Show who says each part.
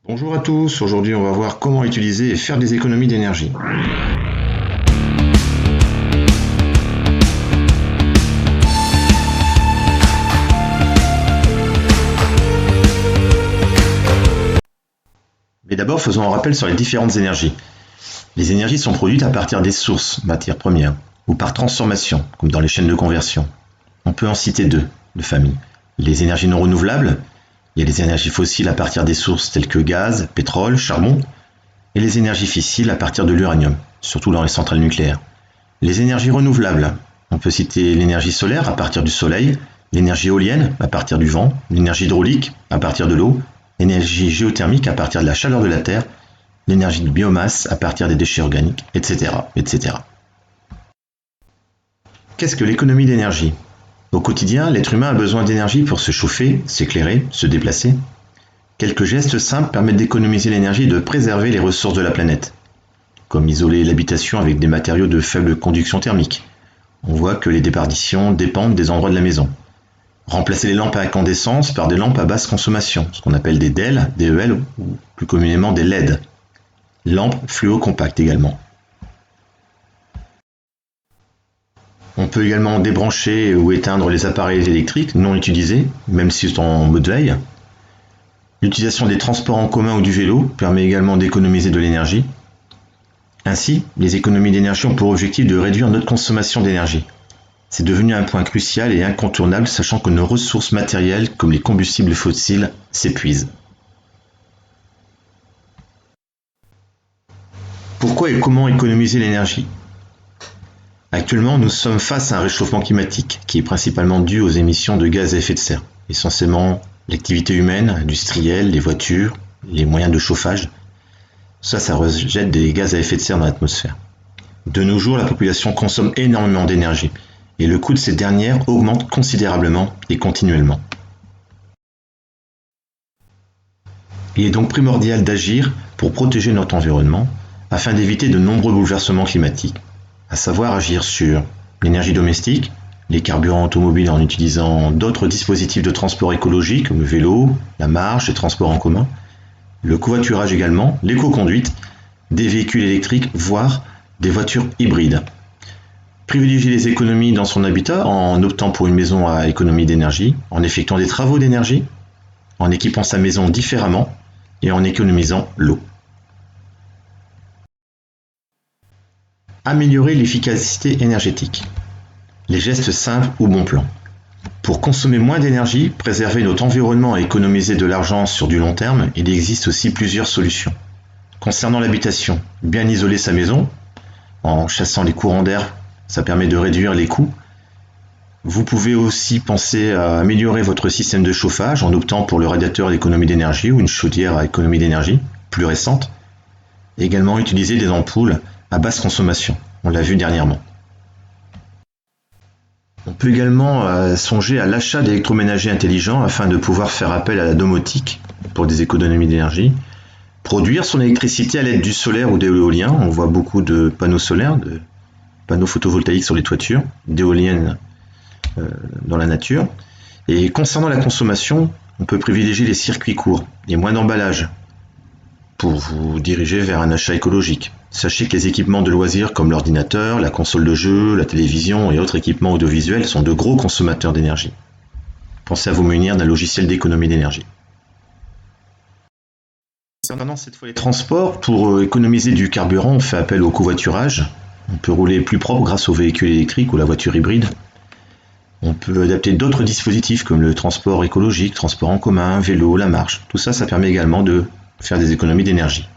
Speaker 1: Bonjour à tous, aujourd'hui on va voir comment utiliser et faire des économies d'énergie. Mais d'abord faisons un rappel sur les différentes énergies. Les énergies sont produites à partir des sources, matières premières, ou par transformation, comme dans les chaînes de conversion. On peut en citer deux, de famille. Les énergies non renouvelables, il y a les énergies fossiles à partir des sources telles que gaz, pétrole, charbon, et les énergies fissiles à partir de l'uranium, surtout dans les centrales nucléaires. Les énergies renouvelables, on peut citer l'énergie solaire à partir du soleil, l'énergie éolienne à partir du vent, l'énergie hydraulique à partir de l'eau, l'énergie géothermique à partir de la chaleur de la terre, l'énergie de biomasse à partir des déchets organiques, etc. etc. Qu'est-ce que l'économie d'énergie ? Au quotidien, l'être humain a besoin d'énergie pour se chauffer, s'éclairer, se déplacer. Quelques gestes simples permettent d'économiser l'énergie et de préserver les ressources de la planète, comme isoler l'habitation avec des matériaux de faible conduction thermique. On voit que les déperditions dépendent des endroits de la maison. Remplacer les lampes à incandescence par des lampes à basse consommation, ce qu'on appelle des DEL, DEL ou plus communément des LED. Lampes fluo-compactes également. On peut également débrancher ou éteindre les appareils électriques non utilisés, même s'ils sont en mode veille. L'utilisation des transports en commun ou du vélo permet également d'économiser de l'énergie. Ainsi, les économies d'énergie ont pour objectif de réduire notre consommation d'énergie. C'est devenu un point crucial et incontournable, sachant que nos ressources matérielles, comme les combustibles fossiles, s'épuisent. Pourquoi et comment économiser l'énergie ? Actuellement, nous sommes face à un réchauffement climatique qui est principalement dû aux émissions de gaz à effet de serre, essentiellement l'activité humaine, industrielle, les voitures, les moyens de chauffage. Ça rejette des gaz à effet de serre dans l'atmosphère. De nos jours, la population consomme énormément d'énergie et le coût de ces dernières augmente considérablement et continuellement. Il est donc primordial d'agir pour protéger notre environnement afin d'éviter de nombreux bouleversements climatiques, à savoir agir sur l'énergie domestique, les carburants automobiles en utilisant d'autres dispositifs de transport écologiques comme le vélo, la marche, les transports en commun, le covoiturage également, l'éco-conduite, des véhicules électriques, voire des voitures hybrides. Privilégier les économies dans son habitat en optant pour une maison à économie d'énergie, en effectuant des travaux d'énergie, en équipant sa maison différemment et en économisant l'eau. Améliorer l'efficacité énergétique. Les gestes simples ou bons plans. Pour consommer moins d'énergie, préserver notre environnement et économiser de l'argent sur du long terme, il existe aussi plusieurs solutions. Concernant l'habitation, bien isoler sa maison, en chassant les courants d'air, ça permet de réduire les coûts. Vous pouvez aussi penser à améliorer votre système de chauffage en optant pour le radiateur d'économie d'énergie ou une chaudière à économie d'énergie, plus récente. Également utiliser des ampoules à basse consommation, on l'a vu dernièrement. On peut également songer à l'achat d'électroménagers intelligents afin de pouvoir faire appel à la domotique pour des économies d'énergie. Produire son électricité à l'aide du solaire ou de l'éolien, on voit beaucoup de panneaux solaires, de panneaux photovoltaïques sur les toitures, d'éoliennes dans la nature. Et concernant la consommation, on peut privilégier les circuits courts et moins d'emballage pour vous diriger vers un achat écologique. Sachez que les équipements de loisirs comme l'ordinateur, la console de jeu, la télévision et autres équipements audiovisuels sont de gros consommateurs d'énergie. Pensez à vous munir d'un logiciel d'économie d'énergie. Concernant cette fois les transports, pour économiser du carburant, on fait appel au covoiturage. On peut rouler plus propre grâce au véhicule électrique ou la voiture hybride. On peut adapter d'autres dispositifs comme le transport écologique, transport en commun, vélo, la marche. Tout ça, ça permet également de faire des économies d'énergie.